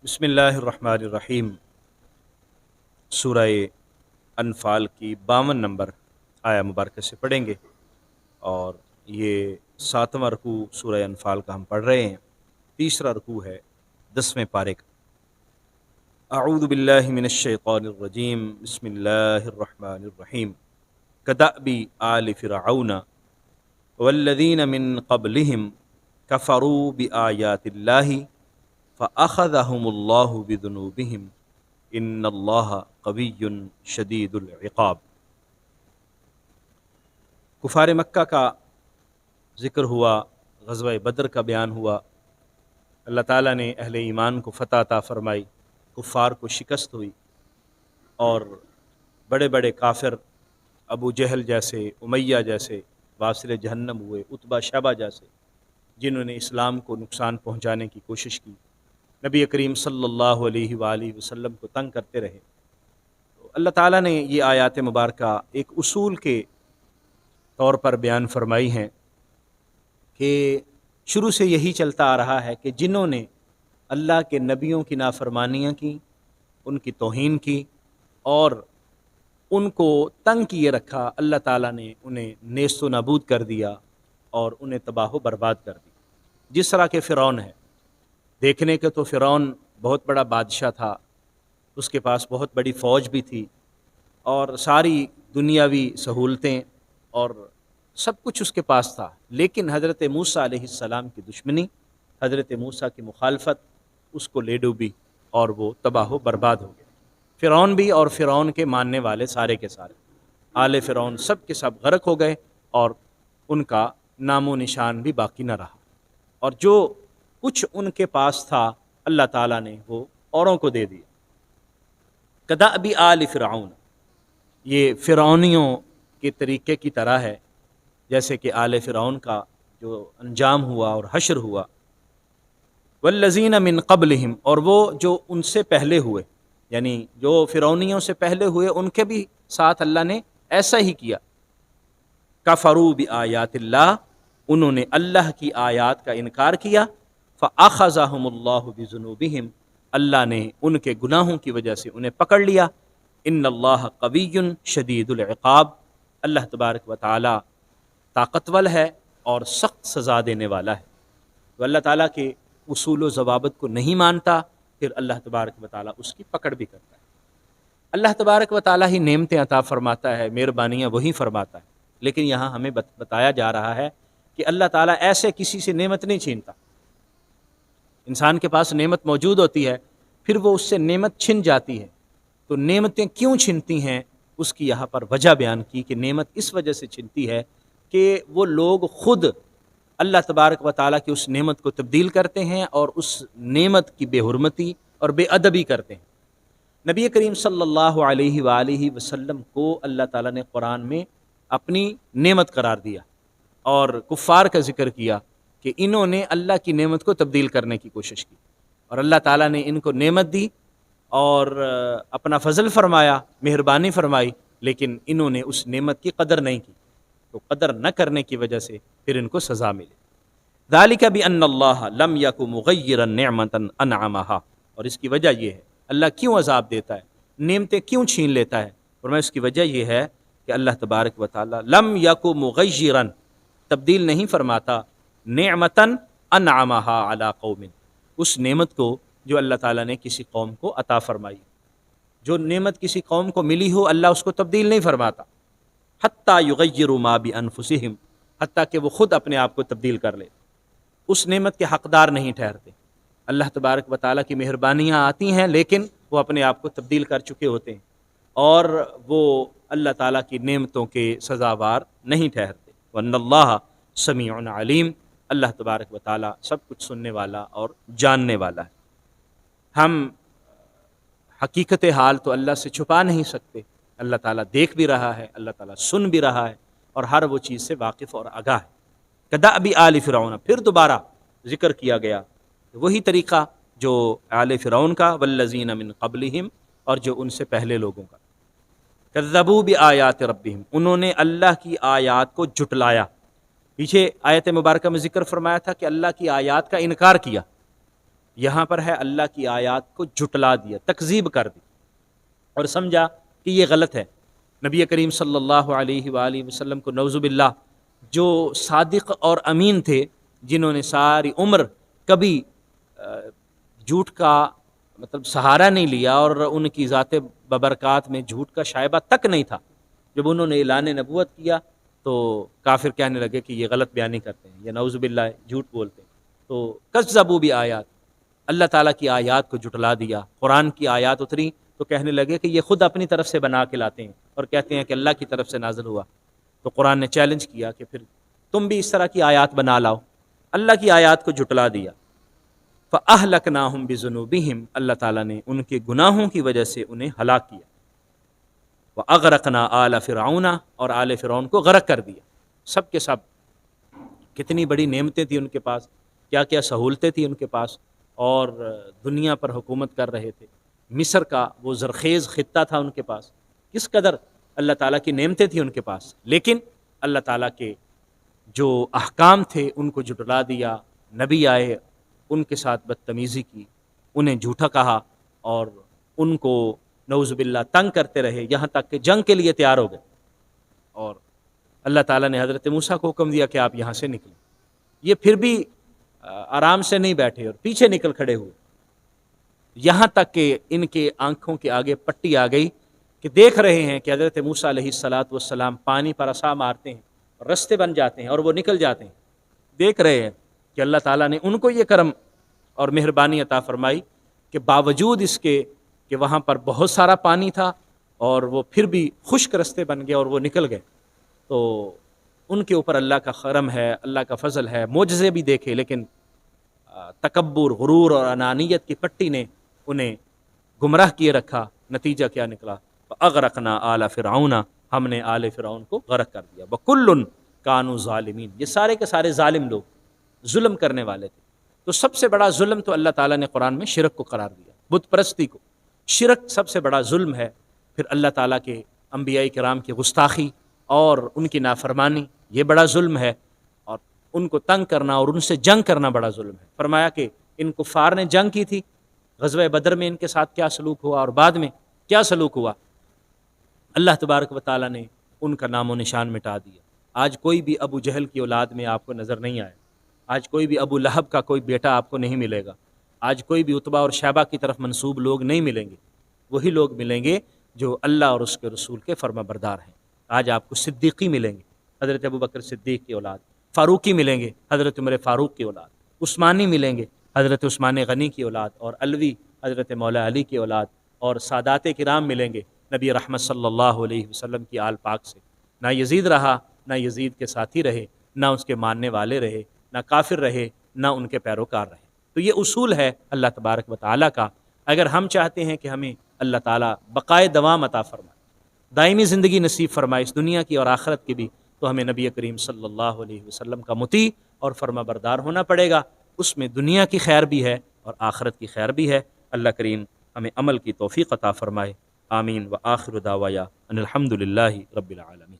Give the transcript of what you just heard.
بسم اللہ الرحمن الرحیم۔ سورہ انفال کی 52 نمبر آیا مبارکہ سے پڑھیں گے، اور یہ 7واں رکوع سورہ انفال کا ہم پڑھ رہے ہیں۔ تیسرا رکوع ہے 10ویں پارے کا۔ اعوذ باللہ من الشیطان الرجیم، بسم اللہ الرحمن الرحیم۔ کدأب آل فرعون والذین من قبلہم کفروا بآیات اللہ فأخذهم اللہ بذنوبہم ان اللہ قوی شدید العقاب۔ کفار مکہ کا ذکر ہوا، غزوہ بدر کا بیان ہوا۔ اللہ تعالیٰ نے اہل ایمان کو فتح عطا فرمائی، کفار کو شکست ہوئی، اور بڑے بڑے کافر ابو جہل جیسے، امیہ جیسے واصل جہنم ہوئے، عتبہ شیبہ جیسے، جنہوں نے اسلام کو نقصان پہنچانے کی کوشش کی، نبی کریم صلی اللہ علیہ وآلہ وسلم کو تنگ کرتے رہے۔ تو اللہ تعالیٰ نے یہ آیات مبارکہ ایک اصول کے طور پر بیان فرمائی ہیں کہ شروع سے یہی چلتا آ رہا ہے کہ جنہوں نے اللہ کے نبیوں کی نافرمانیاں کی، ان کی توہین کی اور ان کو تنگ کیے رکھا، اللہ تعالیٰ نے انہیں نیست و نابود کر دیا اور انہیں تباہ و برباد کر دیا۔ جس طرح کے فرعون ہے، دیکھنے کے تو فرعون بہت بڑا بادشاہ تھا، اس کے پاس بہت بڑی فوج بھی تھی اور ساری دنیاوی سہولتیں اور سب کچھ اس کے پاس تھا، لیکن حضرت موسیٰ علیہ السلام کی دشمنی، حضرت موسیٰ کی مخالفت اس کو لے ڈوبی اور وہ تباہ و برباد ہو گیا۔ فرعون بھی اور فرعون کے ماننے والے سارے کے سارے، آل فرعون سب کے سب غرق ہو گئے اور ان کا نام و نشان بھی باقی نہ رہا، اور جو کچھ ان کے پاس تھا اللہ تعالیٰ نے وہ اوروں کو دے دیا۔ کدأب آل فرعون، یہ فرعونیوں کے طریقے کی طرح ہے، جیسے کہ آل فرعون کا جو انجام ہوا اور حشر ہوا۔ والذین من قبلہم، اور وہ جو ان سے پہلے ہوئے، یعنی جو فرعونیوں سے پہلے ہوئے ان کے بھی ساتھ اللہ نے ایسا ہی کیا۔ کفروا بآیات اللہ، انہوں نے اللہ کی آیات کا انکار کیا۔ فأخذهم اللہ بذنوبہم، اللہ نے ان کے گناہوں کی وجہ سے انہیں پکڑ لیا۔ ان اللہ قوی شدید العقاب، اللہ تبارک و تعالی طاقتور ہے اور سخت سزا دینے والا ہے۔ تو اللہ تعالیٰ کے اصول و ضوابط کو نہیں مانتا، پھر اللہ تبارک و تعالیٰ اس کی پکڑ بھی کرتا ہے۔ اللہ تبارک و تعالیٰ ہی نعمتیں عطا فرماتا ہے، مہربانیاں وہی فرماتا ہے، لیکن یہاں ہمیں بتایا جا رہا ہے کہ اللہ تعالیٰ ایسے کسی سے نعمت نہیں چھینتا۔ انسان کے پاس نعمت موجود ہوتی ہے، پھر وہ اس سے نعمت چھن جاتی ہے، تو نعمتیں کیوں چھنتی ہیں اس کی یہاں پر وجہ بیان کی کہ نعمت اس وجہ سے چھنتی ہے کہ وہ لوگ خود اللہ تبارک و تعالیٰ کی اس نعمت کو تبدیل کرتے ہیں اور اس نعمت کی بے حرمتی اور بے ادبی کرتے ہیں۔ نبی کریم صلی اللہ علیہ وآلہ وسلم کو اللہ تعالیٰ نے قرآن میں اپنی نعمت قرار دیا اور کفار کا ذکر کیا کہ انہوں نے اللہ کی نعمت کو تبدیل کرنے کی کوشش کی، اور اللہ تعالیٰ نے ان کو نعمت دی اور اپنا فضل فرمایا، مہربانی فرمائی، لیکن انہوں نے اس نعمت کی قدر نہیں کی، تو قدر نہ کرنے کی وجہ سے پھر ان کو سزا ملی۔ ذالک بأن اللہ لم یک مغیرا نعمتا انعمہا، اور اس کی وجہ یہ ہے اللہ کیوں عذاب دیتا ہے، نعمتیں کیوں چھین لیتا ہے، اور اس کی وجہ یہ ہے کہ اللہ تبارک و تعالی لم یک مغیرا، تبدیل نہیں فرماتا، نعمتا انعمہا علی قوم، اس نعمت کو جو اللہ تعالیٰ نے کسی قوم کو عطا فرمائی، جو نعمت کسی قوم کو ملی ہو اللہ اس کو تبدیل نہیں فرماتا۔ حتی یغیروا ما بانفسہم، حتیٰ کہ وہ خود اپنے آپ کو تبدیل کر لے، اس نعمت کے حقدار نہیں ٹھہرتے۔ اللہ تبارک و تعالیٰ کی مہربانیاں آتی ہیں لیکن وہ اپنے آپ کو تبدیل کر چکے ہوتے ہیں اور وہ اللہ تعالیٰ کی نعمتوں کے سزاوار نہیں ٹھہرتے۔ وَأَنَّ اللَّهَ سَمِيعٌ عَلِيمٌ، اللہ تبارک و تعالیٰ سب کچھ سننے والا اور جاننے والا ہے۔ ہم حقیقت حال تو اللہ سے چھپا نہیں سکتے، اللہ تعالیٰ دیکھ بھی رہا ہے، اللہ تعالیٰ سن بھی رہا ہے اور ہر وہ چیز سے واقف اور آگاہ ہے۔ کدأب آل فرعون، پھر دوبارہ ذکر کیا گیا وہی طریقہ جو آل فرعون کا، والذین من قبلہم، اور جو ان سے پہلے لوگوں کا۔ کذبوا بآیات ربہم، انہوں نے اللہ کی آیات کو جھٹلایا۔ پیچھے آیت مبارکہ میں ذکر فرمایا تھا کہ اللہ کی آیات کا انکار کیا، یہاں پر ہے اللہ کی آیات کو جھٹلا دیا، تکذیب کر دی اور سمجھا کہ یہ غلط ہے۔ نبی کریم صلی اللہ علیہ وآلہ وسلم کو نعوذ باللہ جو صادق اور امین تھے، جنہوں نے ساری عمر کبھی جھوٹ کا مطلب سہارا نہیں لیا اور ان کی ذات ببرکات میں جھوٹ کا شائبہ تک نہیں تھا، جب انہوں نے اعلان نبوت کیا تو کافر کہنے لگے کہ یہ غلط بیانی کرتے ہیں، یہ نعوذ باللہ جھوٹ بولتے ہیں۔ تو کذبوا بآیات، اللہ تعالیٰ کی آیات کو جھٹلا دیا۔ قرآن کی آیات اتری تو کہنے لگے کہ یہ خود اپنی طرف سے بنا کے لاتے ہیں اور کہتے ہیں کہ اللہ کی طرف سے نازل ہوا۔ تو قرآن نے چیلنج کیا کہ پھر تم بھی اس طرح کی آیات بنا لاؤ، اللہ کی آیات کو جھٹلا دیا۔ فَأَهْلَكْنَاهُمْ بِذُنُوبِهِمْ، اللہ تعالیٰ نے ان کے گناہوں کی وجہ سے انہیں ہلاک کیا۔ وَأَغْرَقْنَا آلَ فِرْعَوْنَ، اور آل فرعون کو غرق کر دیا۔ سب کے سب کتنی بڑی نعمتیں تھیں ان کے پاس، کیا کیا سہولتیں تھیں ان کے پاس، اور دنیا پر حکومت کر رہے تھے۔ مصر کا وہ زرخیز خطہ تھا ان کے پاس، کس قدر اللہ تعالیٰ کی نعمتیں تھیں ان کے پاس، لیکن اللہ تعالیٰ کے جو احکام تھے ان کو جھٹلا دیا۔ نبی آئے، ان کے ساتھ بدتمیزی کی، انہیں جھوٹا کہا اور ان کو نعوذ باللہ تنگ کرتے رہے، یہاں تک کہ جنگ کے لیے تیار ہو گئے۔ اور اللہ تعالیٰ نے حضرت موسیٰ کو حکم دیا کہ آپ یہاں سے نکلیں۔ یہ پھر بھی آرام سے نہیں بیٹھے اور پیچھے نکل کھڑے ہوئے، یہاں تک کہ ان کے آنکھوں کے آگے پٹی آ گئی کہ دیکھ رہے ہیں کہ حضرت موسیٰ علیہ السلام پانی پر عصا مارتے ہیں، رستے بن جاتے ہیں اور وہ نکل جاتے ہیں۔ دیکھ رہے ہیں کہ اللہ تعالیٰ نے ان کو یہ کرم اور مہربانی عطا فرمائی کہ باوجود اس کے کہ وہاں پر بہت سارا پانی تھا اور وہ پھر بھی خشک رستے بن گئے اور وہ نکل گئے۔ تو ان کے اوپر اللہ کا کرم ہے، اللہ کا فضل ہے، معجزے بھی دیکھے، لیکن تکبر، غرور اور انانیت کی پٹی نے انہیں گمراہ کیے رکھا۔ نتیجہ کیا نکلا؟ فَأَغْرَقْنَا آلَ فِرْعَوْنَ، ہم نے آل فرعون کو غرق کر دیا۔ وَكُلٌّ كَانُوا ظَالِمِينَ، یہ سارے کے سارے ظالم لوگ، ظلم کرنے والے تھے۔ تو سب سے بڑا ظلم تو اللہ تعالیٰ نے قرآن میں شرک کو قرار دیا، بت پرستی کو۔ شرک سب سے بڑا ظلم ہے، پھر اللہ تعالیٰ کے انبیاء کرام کی گستاخی اور ان کی نافرمانی، یہ بڑا ظلم ہے، اور ان کو تنگ کرنا اور ان سے جنگ کرنا بڑا ظلم ہے۔ فرمایا کہ ان کفار نے جنگ کی تھی، غزوہ بدر میں ان کے ساتھ کیا سلوک ہوا اور بعد میں کیا سلوک ہوا، اللہ تبارک و تعالیٰ نے ان کا نام و نشان مٹا دیا۔ آج کوئی بھی ابو جہل کی اولاد میں آپ کو نظر نہیں آئے، آج کوئی بھی ابو لہب کا کوئی بیٹا آپ کو نہیں ملے گا، آج کوئی بھی عتبہ اور شیبہ کی طرف منسوب لوگ نہیں ملیں گے، وہی لوگ ملیں گے جو اللہ اور اس کے رسول کے فرما بردار ہیں۔ آج آپ کو صدیقی ملیں گے، حضرت ابو بکر صدیق کی اولاد، فاروقی ملیں گے، حضرت عمر فاروق کی اولاد، عثمانی ملیں گے، حضرت عثمان غنی کی اولاد، اور علوی حضرت مولا علی کی اولاد، اور سادات کرام ملیں گے نبی رحمت صلی اللہ علیہ وسلم کی آل پاک سے۔ نہ یزید رہا، نہ یزید کے ساتھی رہے، نہ اس کے ماننے والے رہے، نہ کافر رہے، نہ ان کے پیروکار رہے۔ تو یہ اصول ہے اللہ تبارک و تعالیٰ کا۔ اگر ہم چاہتے ہیں کہ ہمیں اللہ تعالیٰ بقائے دوام عطا فرمائے، دائمی زندگی نصیب فرمائے اس دنیا کی اور آخرت کی بھی، تو ہمیں نبی کریم صلی اللہ علیہ وسلم کا مطیع اور فرما بردار ہونا پڑے گا۔ اس میں دنیا کی خیر بھی ہے اور آخرت کی خیر بھی ہے۔ اللہ کریم ہمیں عمل کی توفیق عطا فرمائے۔ آمین۔ وآخر دعوایا ان الحمد للہ رب العالمین۔